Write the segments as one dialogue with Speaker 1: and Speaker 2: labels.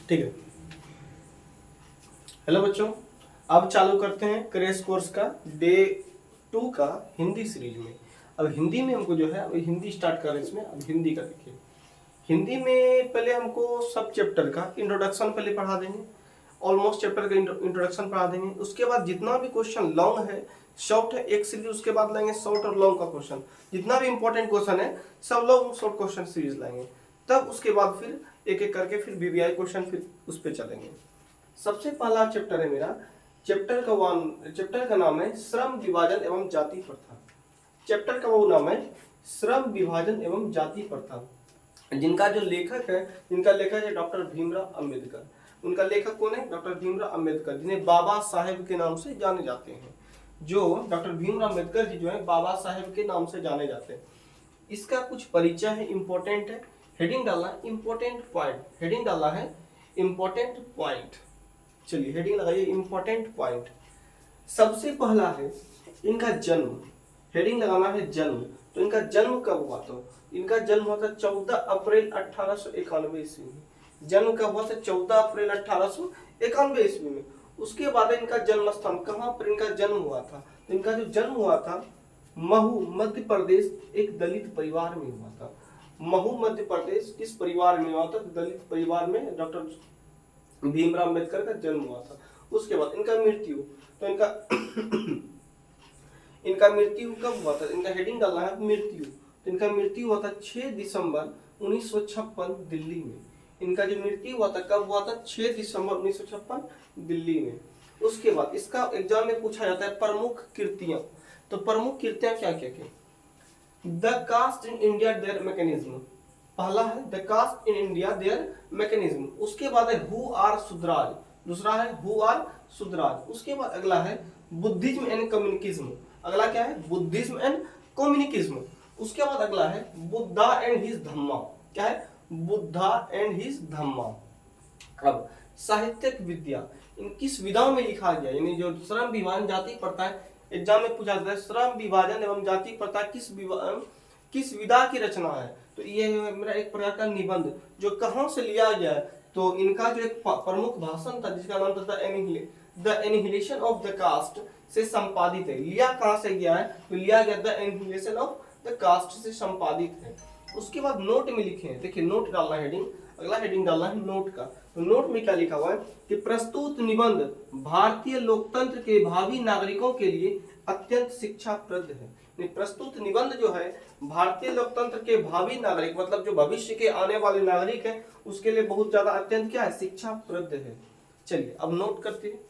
Speaker 1: ठीक है। हेलो बच्चों, अब चालू करते हैं क्रैश कोर्स का डे 2 का हिंदी सीरीज में। अब हिंदी में हमको जो है, अब हिंदी स्टार्ट कर रहे हैं इसमें। अब हिंदी का देखिए, हिंदी में पहले हमको सब चैप्टर का इंट्रोडक्शन पहले पढ़ा देंगे, ऑलमोस्ट चैप्टर का इंट्रोडक्शन पढ़ा देंगे। उसके बाद जितना भी क्वेश्चन लॉन्ग है, शॉर्ट है, एक सीरीज उसके बाद लाएंगे शॉर्ट और लॉन्ग का क्वेश्चन। जितना भी इंपॉर्टेंट क्वेश्चन है सब लॉन्ग शॉर्ट क्वेश्चन सीरीज लाएंगे। तब उसके बाद फिर एक एक करके फिर बीबीआई क्वेश्चन फिर उस पर चलेंगे। सबसे पहला चैप्टर है मेरा, चैप्टर का नाम है श्रम विभाजन एवं जाति प्रथा। चैप्टर का वो नाम है श्रम विभाजन एवं जाति प्रथा। जिनका जो लेखक है, जिनका लेखक है डॉक्टर भीमराव अंबेडकर। उनका लेखक कौन है? डॉक्टर भीमराव अंबेडकर, जिन्हें बाबा साहेब के नाम से जाने जाते हैं। जो डॉक्टर भीमराव अंबेडकर जी जो है बाबा साहेब के नाम से जाने जाते हैं। इसका कुछ परिचय है, इंपॉर्टेंट है। हेडिंग डालना है इंपॉर्टेंट पॉइंट, हेडिंग डालना है इंपॉर्टेंट पॉइंट। चलिए हेडिंग लगाइए इंपॉर्टेंट पॉइंट। सबसे पहला है इनका जन्म, हेडिंग लगाना है जन्म। तो इनका जन्म कब हुआ? तो इनका जन्म हुआ था 14 अप्रैल 1891 ईस्वी में। जन्म कब हुआ था? 14 अप्रैल 1891 ईस्वी में। उसके बाद इनका जन्म स्थान कहाँ पर इनका जन्म हुआ था? तो इनका जो जन्म हुआ था महू मध्य प्रदेश, एक दलित परिवार में हुआ था। महू मध्य प्रदेश किस परिवार में हुआ था? दलित परिवार में डॉक्टर भीमराव अंबेडकर का जन्म हुआ था। उसके बाद इनका मृत्यु, तो इनका इनका मृत्यु कब हुआ था? इनका हेडिंग डालना है मृत्यु। तो इनका मृत्यु हुआ था 6 दिसंबर 1956 दिल्ली में। इनका जो मृत्यु हुआ था कब हुआ था? 6 दिसंबर 1956 दिल्ली में। उसके बाद इसका एग्जाम में पूछा जाता है प्रमुख कृतियां। तो प्रमुख कृतियां क्या क्या क्या? The caste in India their mechanism, पहला है the caste in India their mechanism. उसके बाद है हु आर सुधराज, दूसरा है हु आर सुधराज। उसके बाद अगला है बुद्धिज्म एंड कम्युनिज्म। अगला क्या है? Buddhism and communism. उसके बाद अगला है बुद्धा एंड हिज धम्मा। क्या है? बुद्धा एंड हिज धम्मा। अब साहित्यिक विद्या, इन किस विधा में लिखा गया? यानी जो श्रम विभाजन जाति प्रथा है, एग्जाम में पूछा जाता है श्रम विभाजन एवं जाति प्रथा किस विधा की रचना है? तो ये मेरा एक प्रकार का निबंध जो कहाँ से लिया गया है। तो इनका जो एक प्रमुख भाषण था जिसका नाम था the annihilation of the caste से संपादित है। लिया कहाँ से गया है? तो लिया गया the annihilation of the caste से संपादित है। उसके बाद नोट में लिखे हैं, देखिए नोट डालना हेडिंग, अगला हेडिंग डालना है नोट का। तो नोट में क्या लिखा हुआ है कि प्रस्तुत निबंध भारतीय लोकतंत्र के भावी नागरिकों के लिए अत्यंत शिक्षाप्रद है। प्रस्तुत निबंध जो है भारतीय लोकतंत्र के भावी नागरिक, मतलब जो भविष्य के आने वाले नागरिक हैं, उसके लिए बहुत ज्यादा अत्यंत क्या है? शिक्षाप्रद है। चलिए अब नोट करते हैं,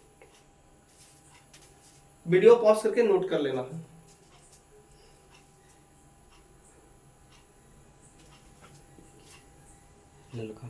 Speaker 1: वीडियो पॉज करके नोट कर लेना है।
Speaker 2: लिखा